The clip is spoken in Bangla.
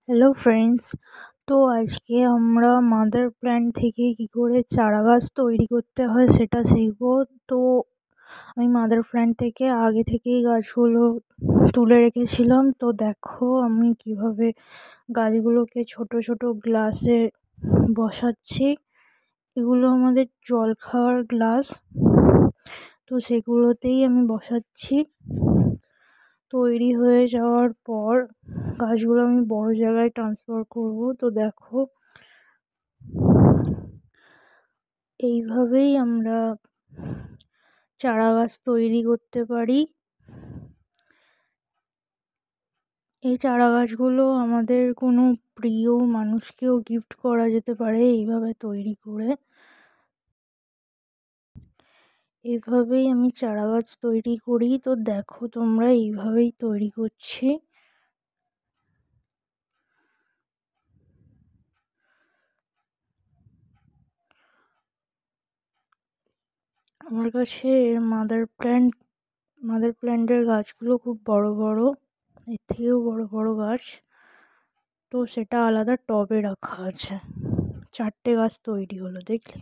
Hello friends. তো আজকে আমরা মাদার প্ল্যান্ট থেকে কি করে চারা গাছ তৈরি করতে হয় সেটা শিখবো। তো আমি মাদার প্ল্যান্ট থেকে আগে থেকেই গাছগুলো তুলে রেখেছিলাম। তো দেখো আমি কিভাবে গাছগুলোকে ছোট ছোট গ্লাসে বসাচ্ছি। এগুলো আমাদের জল খাওয়ার গ্লাস, তো সেগুলোতেই আমি বসাচ্ছি। তৈরি হয়ে যাওয়ার পর গাছগুলো আমি বড় জায়গায় ট্রান্সফার করব। তো দেখো এইভাবেই আমরা চারা গাছ তৈরি করতে পারি। এই চারা গাছগুলো আমাদের কোনো প্রিয় মানুষকেও গিফট করা যেতে পারে এইভাবে তৈরি করে। এইভাবেই আমি চারা গাছ তৈরি করি। তো দেখো তোমরা এইভাবেই তৈরি করছি। আমার কাছে মাদার প্ল্যান্টের গাছগুলো খুব বড় বড়, এর থেকেও বড় বড় গাছ। তো সেটা আলাদা টবে রাখা আছে। 4টে গাছ তৈরি হলো, দেখলে।